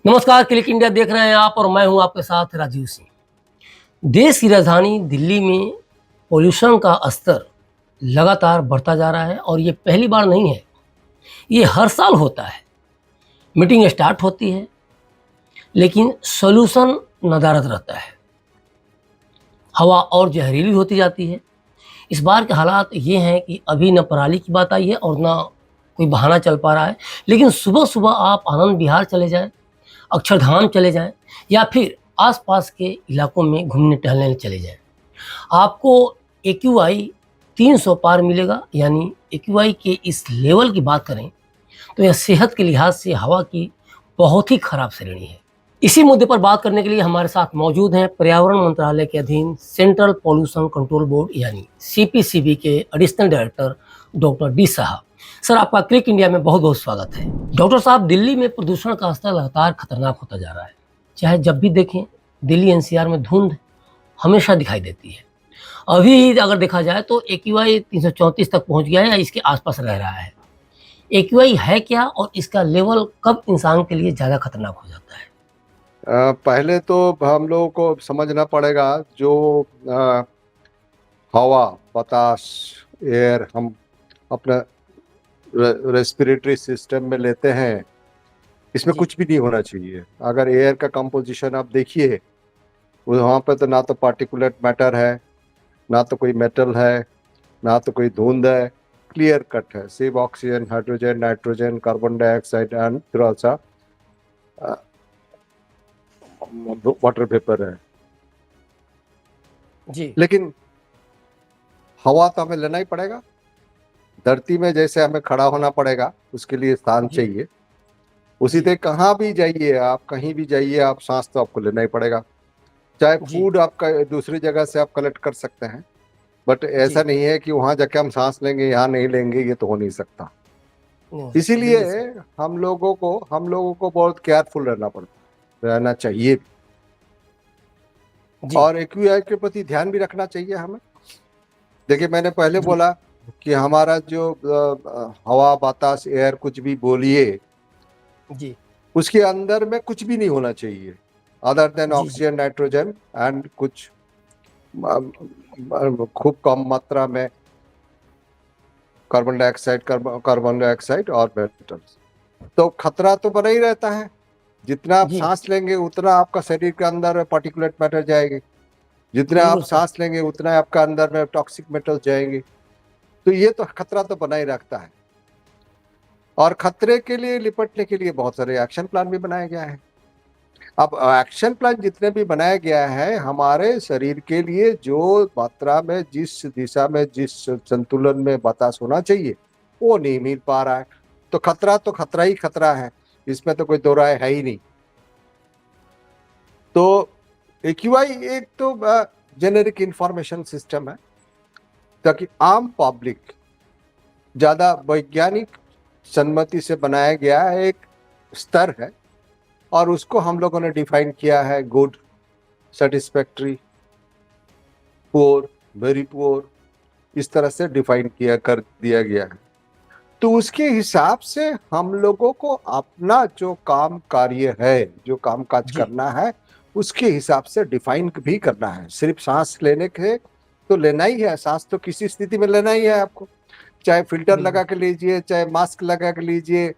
नमस्कार, click India देख रहे हैं आप और मैं हूं आपके साथ राजीव सिंह। देश की राजधानी दिल्ली में पॉल्यूशन का स्तर लगातार बढ़ता जा रहा है और ये पहली बार नहीं है, ये हर साल होता है। मीटिंग स्टार्ट होती है, लेकिन सॉल्यूशन नदारद रहता है। हवा और जहरीली होती जाती है। इस बार के हालात ये हैं कि अभी न पराली की बात आई है और ना कोई बहाना चल पा रहा है। लेकिन सुबह-सुबह आप आनंद विहार चले जाएँ, अक्षरधाम चले जाएँ या फिर आस-पास के इलाकों में घूमने-टहलने चले जाएँ। आपको एक्यूआई 300 पार मिलेगा, यानी एक्यूआई के इस लेवल की बात करें, तो यह सेहत के लिहाज से हवा की बहुत ही खराब श्रेणी है। इसी मुद्दे पर बात करने के लिए हमारे साथ मौजूद हैं पर्यावरण मंत्रालय के अधीन सेंट्रल पॉल्यूशन कंट्रोल बोर्ड यानी सीपीसीबी के एडिशनल डायरेक्टर डॉक्टर डी साहब। सर, आपका क्लिक इंडिया में बहुत-बहुत स्वागत है। डॉक्टर साहब, दिल्ली में प्रदूषण का स्तर लगातार खतरनाक होता जा रहा है। चाहे जब भी देखें, दिल्ली एनसीआर में धुंध हमेशा दिखाई देती है। अभी अगर देखा जाए तो एक्यूआई 334 तक पहुंच गया है या इसके आसपास रह रहा है। एक्यूआई है क्या और इसका लेवल कब इंसान के लिए ज़्यादा खतरनाक हो जाता है? पहले तो हम लोगों को समझना पड़ेगा जो हवा, बतास, एयर हम अपना रेस्पिरेटरी सिस्टम में लेते हैं, इसमें जी। कुछ भी नहीं होना चाहिए। अगर एयर का कंपोजिशन आप देखिए, वहाँ पे तो ना तो पार्टिकुलेट मैटर है, ना तो कोई मेटल है, ना तो कोई धुंध है, क्लियर कट है। सिर्फ oxygen, hydrogen, nitrogen, carbon dioxide and थोड़ा सा वाटर वेपर है। जी। लेकिन हवा तो हमें लेना ही पड़ेगा। धरती में जैसे हमें खड़ा होना पड़ेगा, उसके लिए स्थान जी। चाहिए। उसी जी। तरह कहाँ भी जाइए आप, कहीं भी जाइए आप, सांस तो आपको लेना ही पड़ेगा। चाहे जी। फूड आपका दूसरी जगह से आप कलेक्ट कर सकते हैं, बट ऐसा जी। नहीं है कि वहां जाके हम सांस लेंगे, यहाँ नहीं लेंगे, ये तो हो नहीं सकता। नहीं हो सकता, इसीलिए बिल्कुल सही। हम लोगों को बहुत केयरफुल रहना चाहिए। जी। और एक्यूआई के प्रति ध्यान भी रखना चाहिए हमें। देखिए, मैंने पहले जी। बोला कि हमारा जो हवा, बतास, एयर कुछ भी बोलिए, जी। उसके अंदर में कुछ भी नहीं होना चाहिए अदर देन जी। जी। ऑक्सीजन, नाइट्रोजन एंड कुछ खूब कम मात्रा में कार्बन डाइऑक्साइड और मेटल्स। तो खतरा तो बना ही रहता है। जितना आप जी। सांस लेंगे उतना आपका शरीर के अंदर पार्टिकुलेट मैटर जाएंगे, जितना आप बिल्कुल सही। सांस लेंगे उतना आपका अंदर में टॉक्सिक मेटल जाएंगे। तो ये तो खतरा तो बना ही रखता है। और खतरे के लिए निपटने के लिए बहुत सारे एक्शन प्लान भी बनाया गया है। अब एक्शन प्लान जितने भी बनाया गया है, हमारे शरीर के लिए जो मात्रा में, जिस दिशा में, जिस संतुलन में बतास होना चाहिए, वो नहीं मिल पा रहा है। तो खतरा ही खतरा है, इसमें तो कोई दो राय है ही नहीं। तो एक्यूआई एक तो जेनेरिक इंफॉर्मेशन सिस्टम है, ताकि आम पब्लिक ज्यादा वैज्ञानिक सम्मति से बनाया गया है, एक स्तर है। और उसको हम लोगों ने डिफाइन किया है good, satisfactory, poor, very poor, इस तरह से डिफाइन किया कर दिया गया है। तो उसके हिसाब से हम लोगों को अपना जो काम कार्य है, जो काम काज जी। करना है, उसके हिसाब से डिफाइन भी करना है। सिर्फ सांस लेने के तो लेना ही है, सांस तो किसी स्थिति में लेना ही है आपको। चाहे फिल्टर बिल्कुल। लगा के लीजिए, चाहे मास्क लगा के लीजिए,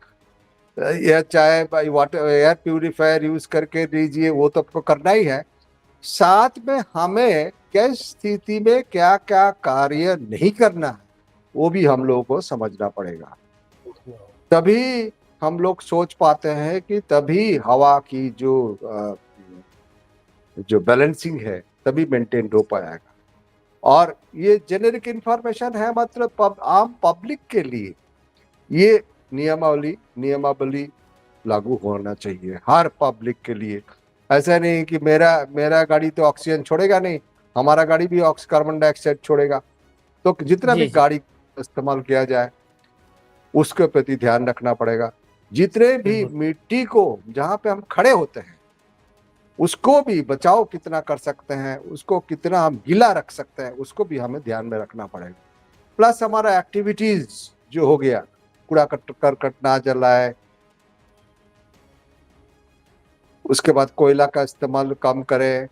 या चाहे वाटर एयर प्यूरिफायर यूज करके लीजिए, वो तो आपको करना ही है। साथ में हमें किस स्थिति में क्या क्या कार्य नहीं करना है, वो भी हम लोगों को समझना पड़ेगा। तभी हम लोग सोच पाते हैं कि तभी हवा की जो बैलेंसिंग है, तभी मेंटेन हो पाएगा। और ये जेनेरिक इंफॉर्मेशन है, मतलब आम पब्लिक के लिए ये नियमावली लागू होना चाहिए हर पब्लिक के लिए। ऐसा नहीं कि मेरा मेरा गाड़ी तो ऑक्सीजन छोड़ेगा नहीं, हमारा गाड़ी भी कार्बन डाइऑक्साइड छोड़ेगा। तो जितना भी जी। जी। गाड़ी इस्तेमाल किया जाए, उसके प्रति ध्यान रखना पड़ेगा। जितने भी बिल्कुल। मिट्टी को, जहाँ पे हम खड़े होते हैं, उसको भी बचाव कितना कर सकते हैं, उसको कितना हम गीला रख सकते हैं, उसको भी हमें ध्यान में रखना पड़ेगा। प्लस हमारा एक्टिविटीज जो हो गया, कूड़ा करकट ना जलाए, उसके बाद कोयला का इस्तेमाल कम करें,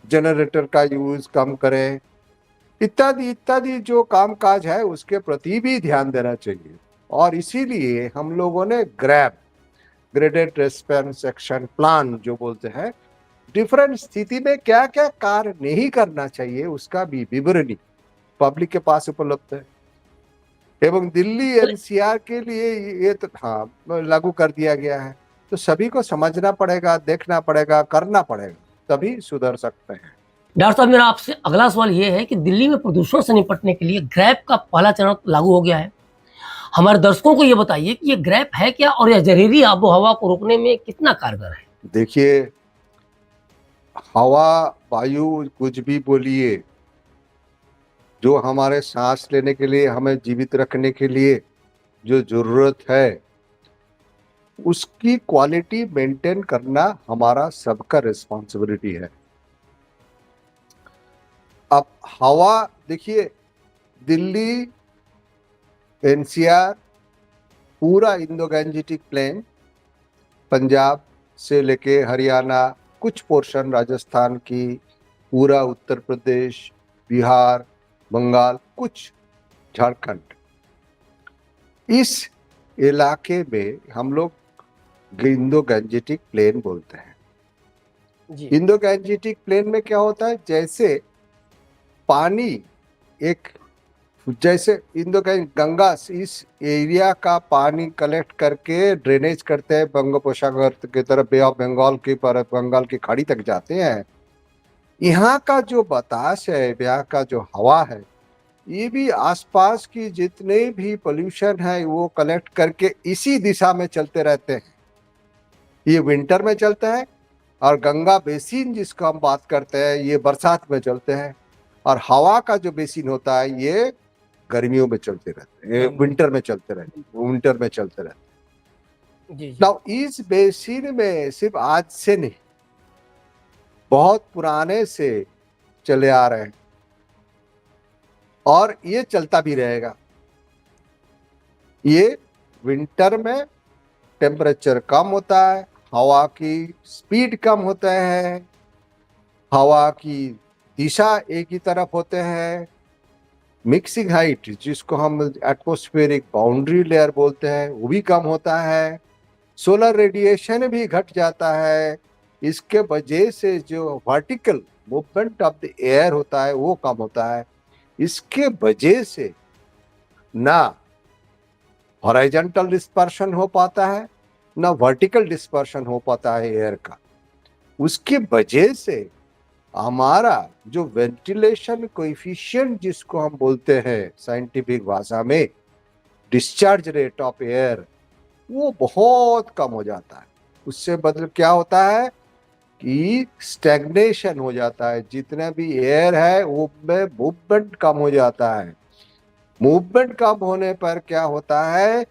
जनरेटर का यूज कम करें, इत्यादि इत्यादि जो काम काज है उसके प्रति भी ध्यान देना चाहिए। और इसीलिए हम लोगों ने grab, graded response action plan जो बोलते हैं, डिफरेंट स्थिति में क्या क्या कार्य नहीं करना चाहिए उसका भी विवरणी पब्लिक के पास उपलब्ध है। एवं दिल्ली एनसीआर के लिए ये तो हाँ लागू कर दिया गया है, तो सभी को समझना पड़ेगा, देखना पड़ेगा, करना पड़ेगा, तभी सुधर सकते हैं। डॉक्टर साहब, मेरा आपसे अगला सवाल ये है कि दिल्ली में प्रदूषण से निपटने के लिए ग्रैप का पहला चरण लागू हो गया है। हमारे दर्शकों को ये बताइए कि ये ग्रैप है क्या और यह जहरीली आबो हवा को रोकने में कितना कारगर है। देखिए, हवा, वायु, कुछ भी बोलिए, जो हमारे सांस लेने के लिए, हमें जीवित रखने के लिए जो जरूरत है, उसकी क्वालिटी मेंटेन करना हमारा सबका रिस्पॉन्सिबिलिटी है। अब हवा देखिए, दिल्ली, एनसीआर, पूरा इंडो गैंजेटिक प्लेन, पंजाब से लेके हरियाणा, कुछ पोर्शन राजस्थान की, पूरा उत्तर प्रदेश, बिहार, बंगाल, कुछ झारखंड, इस इलाके में हम लोग इंडो गैंजेटिक प्लेन बोलते हैं। जी। इंडो गैंजेटिक प्लेन में क्या होता है, जैसे पानी एक, जैसे इंडो गंगा इस एरिया का पानी कलेक्ट करके ड्रेनेज करते हैं बंगोपसागर की तरफ, बे ऑफ बंगाल की पर बंगाल की खाड़ी तक जाते हैं। यहाँ का जो बतास है, यहाँ का जो हवा है, ये भी आसपास की जितने भी पोल्यूशन है वो कलेक्ट करके इसी दिशा में चलते रहते हैं। ये विंटर में चलता है, और गंगा बेसिन जिसको हम बात करते हैं ये बरसात में चलते हैं, और हवा का जो बेसिन होता है ये गर्मियों में चलते रहते हैं, विंटर में चलते रहते हैं, विंटर में चलते रहते हैं। जी। नाउ इस बेसिन में सिर्फ आज से नहीं, बहुत पुराने से चले आ रहे हैं, और ये चलता भी रहेगा। ये विंटर में टेम्परेचर कम होता है, हवा की स्पीड कम होता है, हवा की दिशा एक ही तरफ होते हैं, मिक्सिंग हाइट जिसको हम एटमॉस्फेरिक बाउंड्री लेयर बोलते हैं वो भी कम होता है, सोलर रेडिएशन भी घट जाता है। इसके वजह से जो vertical movement of the air होता है वो कम होता है। इसके वजह से ना हॉरिजॉन्टल डिस्पर्शन हो पाता है, ना वर्टिकल डिस्पर्शन हो पाता है एयर का। उसके वजह से हमारा जो वेंटिलेशन कोएफिशिएंट जिसको हम बोलते हैं साइंटिफिक भाषा में, डिस्चार्ज रेट ऑफ एयर, वो बहुत कम हो जाता है। उससे बदल क्या होता है कि स्टैग्नेशन हो जाता है, जितना भी एयर है वो में मूवमेंट कम हो जाता है। मूवमेंट कम होने पर क्या होता है,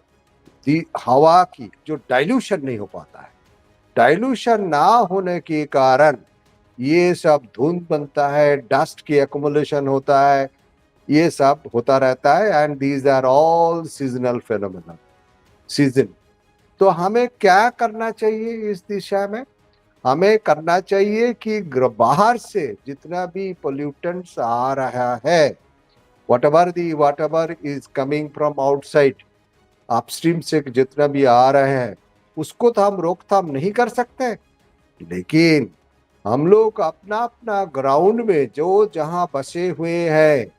हवा की जो डाइल्यूशन नहीं हो पाता है, डाइल्यूशन ना होने के कारण ये सब धुंध बनता है, डस्ट की एक्युमुलेशन होता है, ये सब होता रहता है। And these are all seasonal phenomena, season. तो हमें क्या करना चाहिए इस दिशा में, हमें करना चाहिए कि बाहर से जितना भी पोल्यूटेंट्स आ रहा है, whatever is coming from outside, upstream से जितना भी आ रहे हैं, उसको तो हम रोकथाम नहीं कर सकते, लेकिन हम लोग अपना अपना ग्राउंड में जो जहां बसे हुए हैं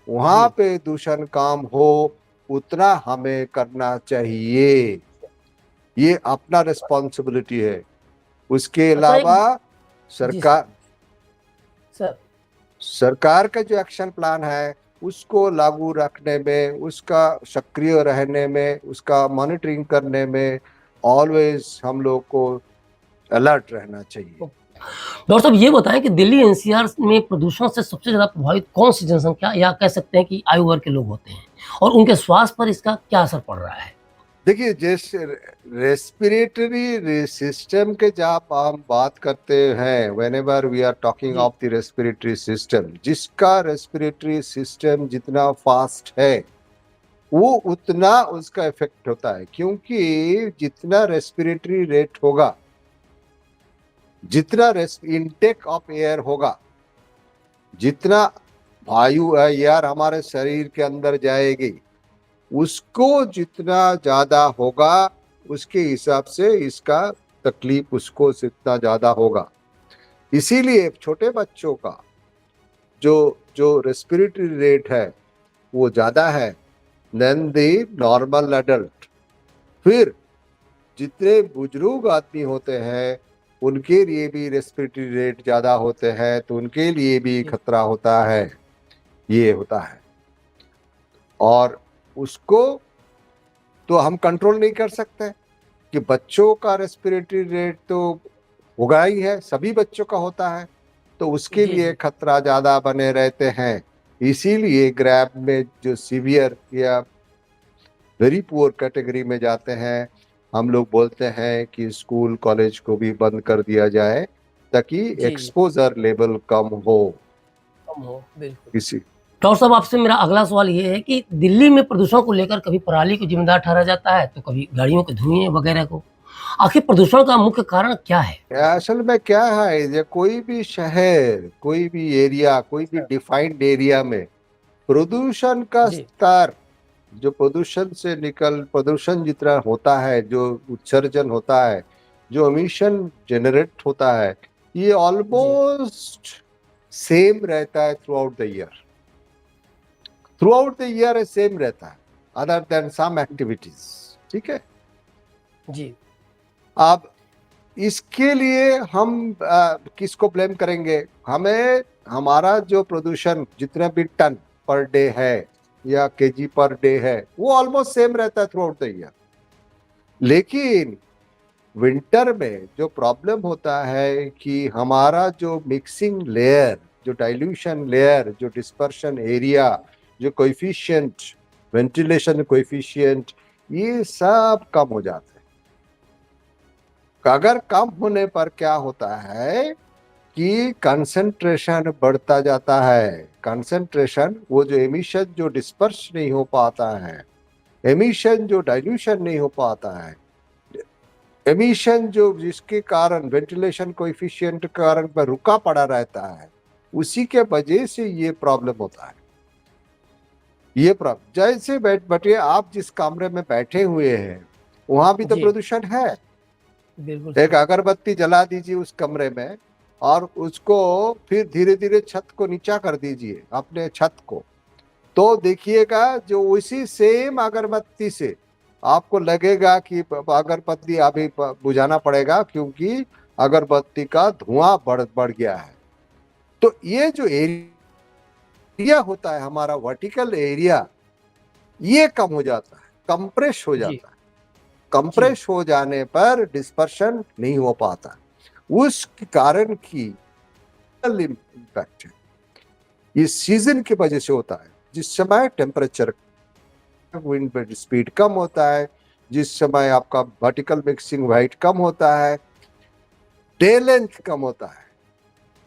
वहां पे दूषण काम हो उतना हमें करना चाहिए। ये अपना रिस्पॉन्सिबिलिटी है। उसके अच्छा, अलावा जी सर। सर, सरकार का जो एक्शन प्लान है उसको लागू रखने में, उसका सक्रिय रहने में, उसका मॉनिटरिंग करने में ऑलवेज हम लोग को अलर्ट रहना चाहिए। डॉक्टर साहब, ये बताएं कि दिल्ली एनसीआर में प्रदूषण से सबसे ज्यादा प्रभावित कौन सी जनसंख्या या कह सकते हैं कि आयु वर्ग के लोग होते हैं, और उनके स्वास्थ्य पर इसका क्या असर पड़ रहा है। देखिए, जिस रेस्पिरेटरी सिस्टम के जब हम बात करते हैं, whenever we are talking of the respiratory system, जिसका रेस्पिरेटरी सिस्टम जितना फास्ट है वो उतना उसका इफेक्ट होता है, क्योंकि जितना रेस्पिरेटरी रेट होगा जितना इनटेक ऑफ एयर होगा, जितना वायु एयर हमारे शरीर के अंदर जाएगी, उसको जितना ज्यादा होगा उसके हिसाब से इसका तकलीफ उसको जितना ज्यादा होगा। इसीलिए छोटे बच्चों का जो जो रेस्पिरेटरी रेट है वो ज्यादा है देन द नॉर्मल एडल्ट। फिर जितने बुजुर्ग आदमी होते हैं उनके लिए भी रेस्पिरेटरी रेट ज्यादा होते हैं, तो उनके लिए भी खतरा होता है, ये होता है। और उसको तो हम कंट्रोल नहीं कर सकते कि बच्चों का रेस्पिरेटरी रेट तो होगा ही है, सभी बच्चों का होता है, तो उसके जी, लिए जी। खतरा ज्यादा बने रहते हैं। इसीलिए ग्रैब में जो सीवियर या वेरी पुअर कैटेगरी में जाते हैं, हम लोग बोलते हैं कि स्कूल कॉलेज को भी बंद कर दिया जाए ताकि जी, एक्सपोजर लेवल कम हो। कम हो, बिल्कुल। इसी डॉक्टर साहब, आपसे मेरा अगला सवाल ये है कि दिल्ली में प्रदूषण को लेकर कभी पराली को जिम्मेदार ठहराया जाता है, तो कभी गाड़ियों के धुएँ वगैरह को। आखिर प्रदूषण का मुख्य कारण क्या है? असल में क्या है, ये कोई भी शहर, कोई भी एरिया, कोई भी डिफाइंड एरिया में प्रदूषण का जी, स्तर, जो प्रदूषण जितना होता है, जो उत्सर्जन होता है, जो एमिशन जनरेट होता है, ये जी, ऑलमोस्ट सेम रहता है through out the year same रहता है, अदर देन सम एक्टिविटीज। ठीक है। जी, अब इसके लिए हम किसको ब्लेम करेंगे? हमें हमारा जो प्रदूषण जितने भी टन पर डे है या केजी पर डे है वो ऑलमोस्ट सेम रहता है थ्रू आउट द ईयर। लेकिन विंटर में जो प्रॉब्लम होता है कि हमारा जो मिक्सिंग लेयर, जो डाइल्यूशन लेयर, जो डिस्पर्शन एरिया, जो कोएफिशिएंट, वेंटिलेशन कोएफिशिएंट, ये सब कम हो जाते हैं। अगर कम होने पर क्या होता है कि कंसंट्रेशन बढ़ता जाता है। कंसंट्रेशन, वो जो एमिशन जो डिस्पर्स नहीं हो पाता है, एमिशन जो डाइल्यूशन नहीं हो पाता है, एमिशन जो जिसके कारण वेंटिलेशन कोएफिशिएंट के कारण पर रुका पड़ा रहता है, उसी के वजह से ये प्रॉब्लम होता है। ये प्रॉब्लम जैसे बैठिए, आप जिस कमरे में बैठे हुए हैं वहां भी तो जी, प्रदूषण है। बिल्कुल एक सही। अगरबत्ती जला दीजिए उस कमरे में और उसको फिर धीरे धीरे छत को नीचा कर दीजिए, अपने छत को, तो देखिएगा जो उसी सेम अगरबत्ती से आपको लगेगा कि अगरबत्ती अभी बुझाना पड़ेगा क्योंकि अगरबत्ती का धुआं बढ़ बढ़ गया है। तो ये जो एरिया होता है हमारा वर्टिकल एरिया, ये कम हो जाता है, कंप्रेस हो जी, जाता है। कंप्रेस हो जाने पर डिस्पर्शन नहीं हो पाता, उस कारण की इम्पैक्ट है। ये सीजन की वजह से होता है। जिस समय टेम्परेचर, विंड स्पीड कम होता है, जिस समय आपका वर्टिकल मिक्सिंग हाइट कम होता है, डे लेंथ कम होता है,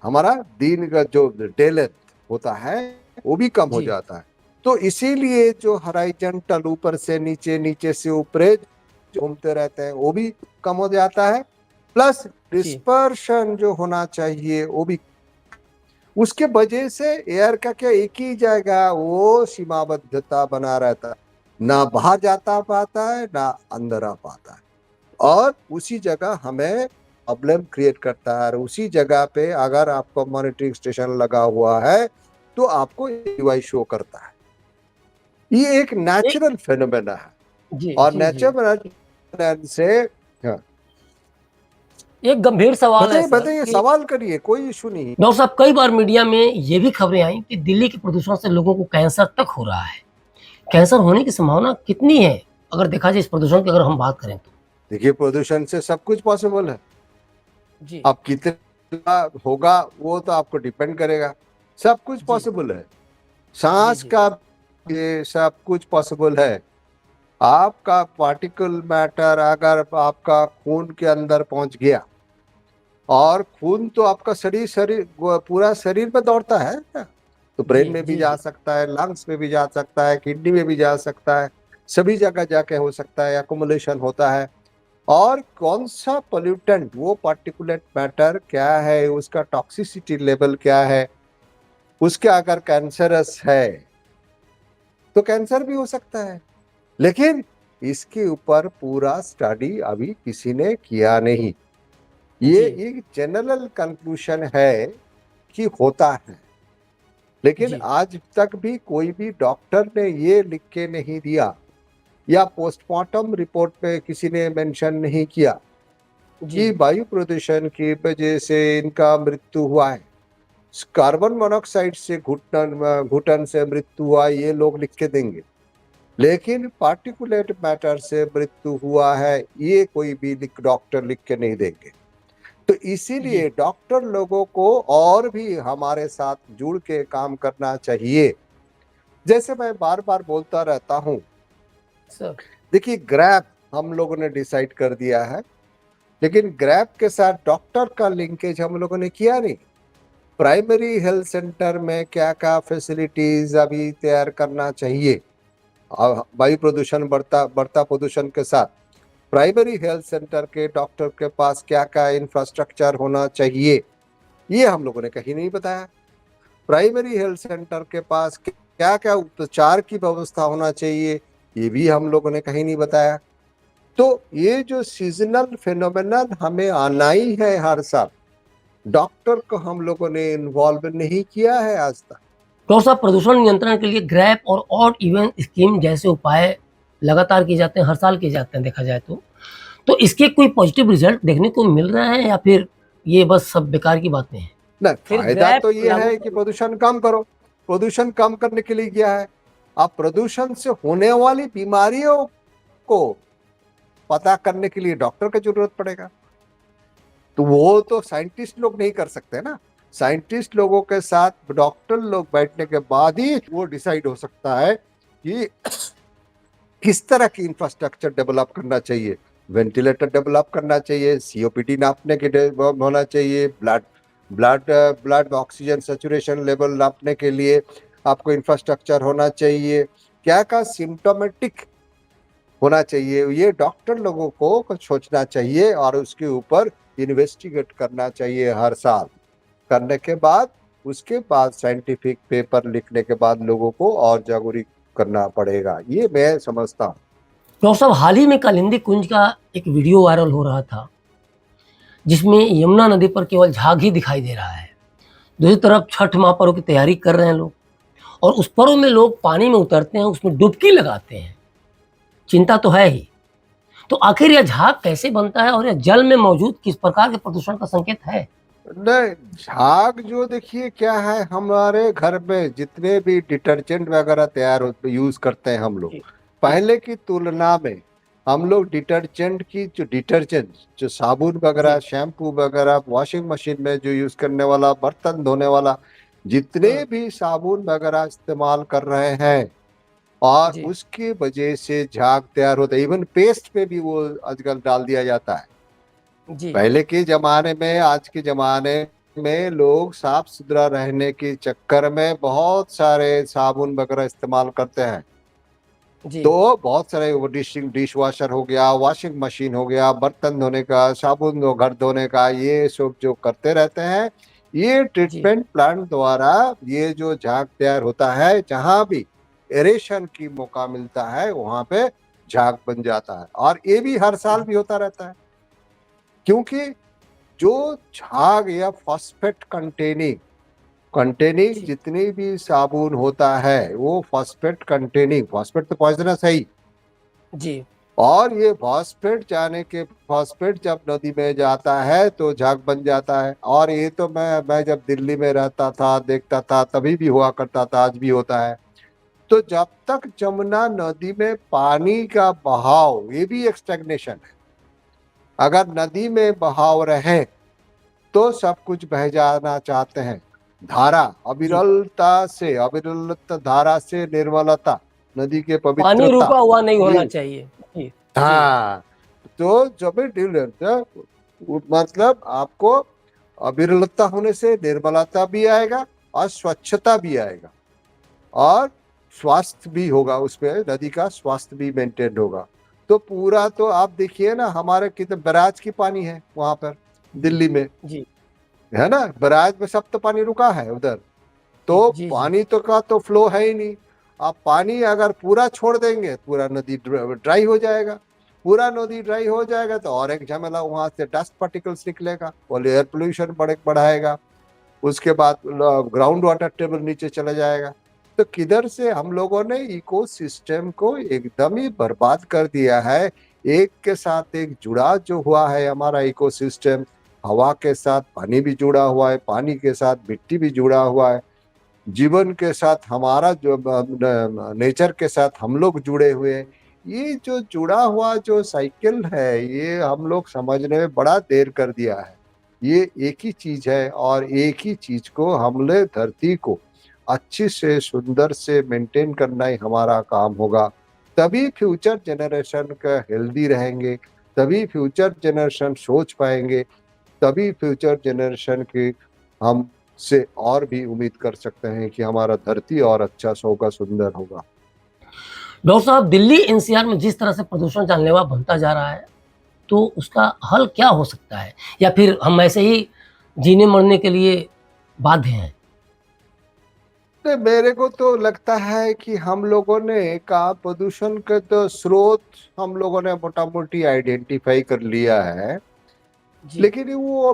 हमारा दिन का जो डे लेंथ होता है वो भी कम हो जी, जाता है। तो इसीलिए जो हॉरिजॉन्टल ऊपर से नीचे, नीचे से ऊपर घूमते रहते हैं वो भी कम हो जाता है। प्लस जी, डिस्पर्शन जो होना चाहिए वो भी, उसके वजह से एयर का क्या एक ही जगह वो सीमाबद्धता बना रहता है, ना बाहर जाता पाता है ना अंदर आ पाता है, और उसी जगह हमें प्रॉब्लम क्रिएट करता है। और उसी जगह पे अगर आपको मॉनिटरिंग स्टेशन लगा हुआ है तो आपको यूआई शो करता है। ये एक एक नेचुरल फेनोमेना है। जी, और जी, जी। नेचुरल से, हाँ, एक गंभीर सवाल है बताइए सर बताइए, कि सवाल करिए, कोई इशू नहीं। डॉक्टर साहब, कई बार मीडिया में ये भी खबरें आई कि दिल्ली के प्रदूषण से लोगों को कैंसर तक हो रहा है। कैंसर होने की संभावना कितनी है, अगर देखा जाए इस प्रदूषण की अगर हम बात करें तो? देखिए, प्रदूषण से सब कुछ पॉसिबल है। जी, अब कितना होगा वो तो आपको डिपेंड करेगा। सब कुछ जी, पॉसिबल है, जी, सांस जी, का, ये सब कुछ पॉसिबल है। आपका पार्टिकल मैटर अगर आपका खून के अंदर पहुंच गया, और खून तो आपका शरीर शरीर पूरा शरीर में दौड़ता है ना, तो जी, ब्रेन में भी जी, जा जी, सकता है, लंग्स में भी जा सकता है, किडनी में भी जा सकता है, सभी जगह जाके हो सकता है, अकोमुलेशन होता है। और कौन सा पोल्यूटेंट, वो पार्टिकुलेट मैटर क्या है, उसका टॉक्सिसिटी लेवल क्या है, उसके अगर कैंसरस है तो कैंसर भी हो सकता है। लेकिन इसके ऊपर पूरा स्टडी अभी किसी ने किया नहीं। ये जी एक जनरल कंक्लूजन है कि होता है, लेकिन जी आज तक भी कोई भी डॉक्टर ने ये लिख के नहीं दिया या पोस्टमार्टम रिपोर्ट में किसी ने मेंशन नहीं किया जी कि वायु प्रदूषण की वजह से इनका मृत्यु हुआ है, कार्बन मोनोऑक्साइड से घुटन घुटन से मृत्यु हुआ, ये लोग लिख के देंगे। लेकिन पार्टिकुलेट मैटर से मृत्यु हुआ है, ये कोई भी डॉक्टर लिख के नहीं देंगे। तो इसीलिए जी डॉक्टर लोगों को और भी हमारे साथ जुड़ के काम करना चाहिए। जैसे मैं बार बार बोलता रहता हूँ, सर। देखिए ग्रैप हम लोगों ने डिसाइड कर दिया है, लेकिन ग्रैप के साथ डॉक्टर का लिंकेज हम लोगों ने किया नहीं। प्राइमरी हेल्थ सेंटर में क्या क्या फैसिलिटीज अभी तैयार करना चाहिए, वायु प्रदूषण बढ़ता बढ़ता प्रदूषण के साथ प्राइमरी हेल्थ सेंटर के डॉक्टर के पास क्या क्या इंफ्रास्ट्रक्चर होना चाहिए, ये हम लोगों ने कहीं नहीं बताया। प्राइमरी हेल्थ सेंटर के पास क्या क्या उपचार की व्यवस्था होना चाहिए, ये भी हम लोगों ने कहीं नहीं बताया। तो ये जो सीजनल फिनोमेनन हमें आना ही है हर साल, डॉक्टर को हम लोगों ने इन्वॉल्व नहीं किया है आज तक। डॉक्टर साहब, प्रदूषण नियंत्रण के लिए ग्रैप और ऑड इवन स्कीम जैसे उपाय लगातार किए जाते हैं, हर साल किए जाते हैं देखा जाए तो इसके कोई पॉजिटिव रिजल्ट देखने को मिल रहे हैं या फिर ये बस सब बेकार की बातें हैं? नहीं, फिर फायदा ग्रैप तो ये लागू है कि प्रदूषण कम करो। प्रदूषण कम करने के लिए क्या है, आप प्रदूषण से होने वाली बीमारियों को पता करने के लिए डॉक्टर की जरूरत पड़ेगा। तो वो तो साइंटिस्ट लोग नहीं कर सकते ना। साइंटिस्ट लोगों के साथ डॉक्टर लोग बैठने के बाद ही वो डिसाइड हो सकता है कि किस तरह की इंफ्रास्ट्रक्चर डेवलप करना चाहिए। वेंटिलेटर डेवलप करना चाहिए, सीओपीडी नापने के होना चाहिए, blood blood blood oxygen saturation level नापने के लिए आपको इंफ्रास्ट्रक्चर होना चाहिए, क्या क्या सिम्टोमेटिक होना चाहिए, ये डॉक्टर लोगों को कुछ सोचना चाहिए और उसके ऊपर इन्वेस्टिगेट करना चाहिए हर साल। करने के बाद उसके बाद साइंटिफिक पेपर लिखने के बाद लोगों को और जागरूक करना पड़ेगा, ये मैं समझता हूँ। डॉक्टर साहब, हाल ही में कालिंदी कुंज का एक वीडियो वायरल हो रहा था जिसमें यमुना नदी पर केवल झाग ही दिखाई दे रहा है। दूसरी तरफ छठ महापर्व की तैयारी कर रहे हैं लोग, और उस पर्व में लोग पानी में उतरते हैं, उसमें डुबकी लगाते हैं। चिंता तो है ही। तो आखिर यह झाग कैसे बनता है और यह जल में मौजूद किस प्रकार के प्रदूषण का संकेत है? नहीं, झाग जो देखिए क्या है, हमारे घर में जितने भी डिटर्जेंट वगैरह तैयार होते यूज करते हैं हम लोग, जी जी पहले की तुलना में हम लोग डिटर्जेंट की जो डिटर्जेंट जो साबुन वगैरह जी। शैम्पू वगैरह वॉशिंग मशीन में जो यूज करने वाला बर्तन धोने वाला जितने हम्म, भी साबुन वगैरह इस्तेमाल कर रहे हैं, और जी उसकी वजह से झाग तैयार होता है। इवन पेस्ट पे भी वो आजकल डाल दिया जाता है। जी पहले के जमाने में आज के जमाने में लोग साफ सुथरा रहने के चक्कर में बहुत सारे साबुन वगैरह इस्तेमाल करते हैं। जी तो बहुत सारे वो डिश वॉशर हो गया, वॉशिंग मशीन हो गया, बर्तन धोने का, साबुन घर धोने का, ये सब जो करते रहते हैं, ये जी ट्रीटमेंट प्लांट द्वारा ये जो झाग तैयार होता है, जहां भी एरेशन की मौका मिलता है वहां पे झाग बन जाता है। और ये भी हर साल भी होता रहता है, क्योंकि जो झाग या फॉस्फेट कंटेनिंग कंटेनिंग जी जितनी भी साबुन होता है वो फॉस्फेट कंटेनिंग, फॉस्फेट तो पॉइजनस है ही। जी और ये फॉस्फेट जाने के फॉस्फेट जब नदी में जाता है तो झाग बन जाता है। और ये तो मैं जब दिल्ली में रहता था देखता था, तभी भी हुआ करता था, आज भी होता है। तो जब तक जमुना नदी में पानी का बहाव, ये भी एक स्टेग्नेशन है। अगर नदी में बहाव रहे तो सब कुछ बह जाना चाहते हैं। धारा जी। अविरलता धारा से निर्मलता, नदी के पानी पवित्रता, रुका हुआ नहीं होना ये चाहिए। जी जी हाँ। तो जब मतलब आपको अविरलता होने से निर्मलता भी आएगा और स्वच्छता भी आएगा, और स्वास्थ्य भी होगा, उसमें नदी का स्वास्थ्य भी मेंटेन होगा। तो पूरा तो आप देखिए ना, हमारे कितने बैराज की पानी है वहां पर दिल्ली में, जी है ना, बैराज में सब तो पानी रुका है उधर। तो जी जी पानी तो का तो फ्लो है ही नहीं। आप पानी अगर पूरा छोड़ देंगे, पूरा नदी ड्राई हो जाएगा। पूरा नदी ड्राई हो जाएगा तो और एक झमेला, वहां से डस्ट पार्टिकल्स निकलेगा, वो एयर पोल्यूशन बढ़ाएगा। उसके बाद ग्राउंड वाटर टेबल नीचे चला जाएगा। तो किधर से हम लोगों ने इकोसिस्टम को एकदम ही बर्बाद कर दिया है। एक के साथ एक जुड़ा जो हुआ है हमारा इकोसिस्टम, हवा के साथ पानी भी जुड़ा हुआ है, पानी के साथ मिट्टी भी जुड़ा हुआ है, जीवन के साथ हमारा जो नेचर के साथ हम लोग जुड़े हुए हैं। ये जो जुड़ा हुआ जो साइकिल है, ये हम लोग समझने में बड़ा देर कर दिया है। ये एक ही चीज है और एक ही चीज को हमने धरती को अच्छी से सुंदर से मेंटेन करना ही हमारा काम होगा। तभी फ्यूचर जनरेशन का हेल्दी रहेंगे, तभी फ्यूचर जनरेशन सोच पाएंगे, तभी फ्यूचर जनरेशन की हम से और भी उम्मीद कर सकते हैं कि हमारा धरती और अच्छा होगा, सुंदर होगा। डॉक्टर साहब, दिल्ली एनसीआर में जिस तरह से प्रदूषण जानलेवा बनता जा रहा है, तो उसका हल क्या हो सकता है, या फिर हम ऐसे ही जीने मरने के लिए बाध्य हैं? नहीं, मेरे को तो लगता है कि हम लोगों ने का प्रदूषण के तो स्रोत हम लोगों ने मोटा मोटी आइडेंटिफाई कर लिया है। जी लेकिन वो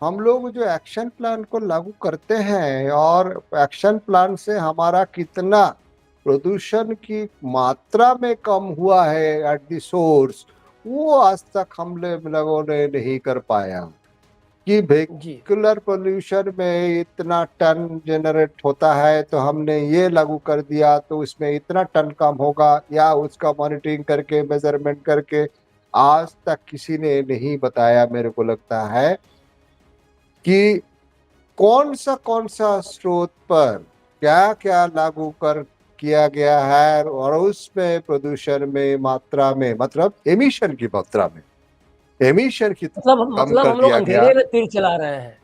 हम लोग जो एक्शन प्लान को लागू करते हैं और एक्शन प्लान से हमारा कितना प्रदूषण की मात्रा में कम हुआ है एट द सोर्स, वो आज तक हम लोगों ने नहीं कर पाया। कि जी वेहिकुलर पोल्यूशन में इतना टन जनरेट होता है तो हमने ये लागू कर दिया तो इसमें इतना टन कम होगा, या उसका मॉनिटरिंग करके मेजरमेंट करके आज तक किसी ने नहीं बताया। मेरे को लगता है कि कौन सा स्रोत पर क्या क्या लागू कर किया गया है और उसमें प्रदूषण में मात्रा में, मतलब एमिशन की मात्रा में, एमिशन की कम मतलब कर हम लोग दिया गया। अंधेरे में तीर चला रहे हैं।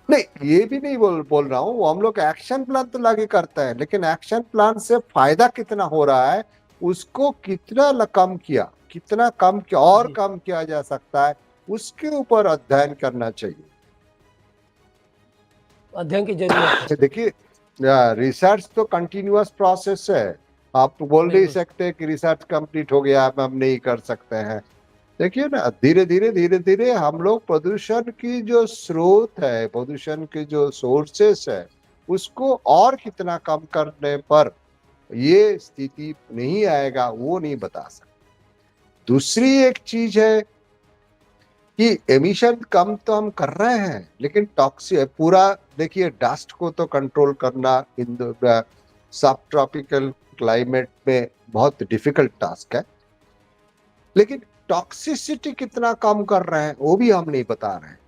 नहीं, ये भी नहीं बोल रहा हूँ, वो हम लोग एक्शन प्लान तो लागू करते हैं, लेकिन एक्शन प्लान से फायदा कितना हो रहा है, उसको कितना कम किया, कितना कम किया और जी, कम किया जा सकता है, उसके ऊपर अध्ययन करना चाहिए। अध्ययन की जरूरत है। देखिए, रिसर्च तो कंटिन्यूअस प्रोसेस है। आप बोल नहीं बिल्कुल। सकते कि रिसर्च कंप्लीट हो गया अब हम नहीं कर सकते हैं। देखिए ना, धीरे धीरे हम लोग प्रदूषण की जो स्रोत है, प्रदूषण के जो सोर्सेस है, उसको और कितना कम करने पर ये स्थिति नहीं आएगा, वो नहीं बता सकते। दूसरी एक चीज है कि एमिशन कम तो हम कर रहे हैं, लेकिन टॉक्सिक पूरा, देखिए डस्ट को तो कंट्रोल करना इन सब ट्रॉपिकल क्लाइमेट में बहुत डिफिकल्ट टास्क है, लेकिन टॉक्सिसिटी कितना कम कर रहे हैं वो भी हम नहीं बता रहे हैं।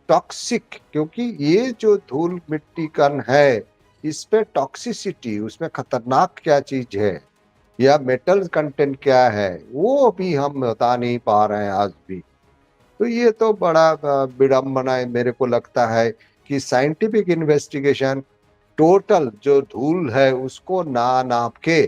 टॉक्सिक, क्योंकि ये जो धूल मिट्टी कण है, इस पे टॉक्सिसिटी, उसमें खतरनाक क्या चीज है या मेटल कंटेंट क्या है, वो भी हम बता नहीं पा रहे हैं आज भी। तो ये तो बड़ा विडम्बना है मेरे को लगता है कि साइंटिफिक इन्वेस्टिगेशन टोटल जो धूल है उसको ना नाप के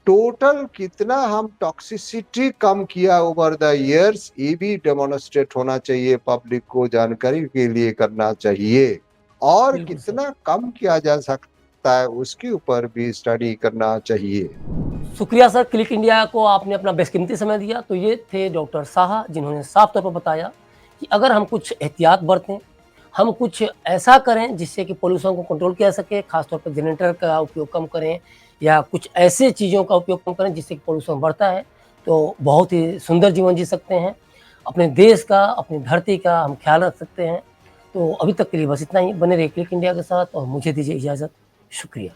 टोटल कितना हम टॉक्सिसिटी कम किया ओवर द इयर्स, ये भी डेमोन्स्ट्रेट होना चाहिए, पब्लिक को जानकारी के लिए करना चाहिए। और बिल्कुल सर। कितना कम किया जा सकता है उसके ऊपर भी स्टडी करना चाहिए। शुक्रिया सर, क्लिक इंडिया को आपने अपना बेशकीमती समय दिया। तो ये थे डॉक्टर शाह, जिन्होंने साफ तौर पर बताया कि अगर हम कुछ एहतियात बरतें, हम कुछ ऐसा करें जिससे कि पोल्यूशन को कंट्रोल किया सके, खासतौर पर जनरेटर का उपयोग कम करें, या कुछ ऐसे चीज़ों का उपयोग कम करें जिससे कि पोल्यूशन बढ़ता है, तो बहुत ही सुंदर जीवन जी सकते हैं। अपने देश का, अपनी धरती का हम ख्याल रख सकते हैं। तो अभी तक के लिए बस इतना ही। बने रहिए क्लिक इंडिया के साथ और मुझे दीजिए इजाज़त। शुक्रिया।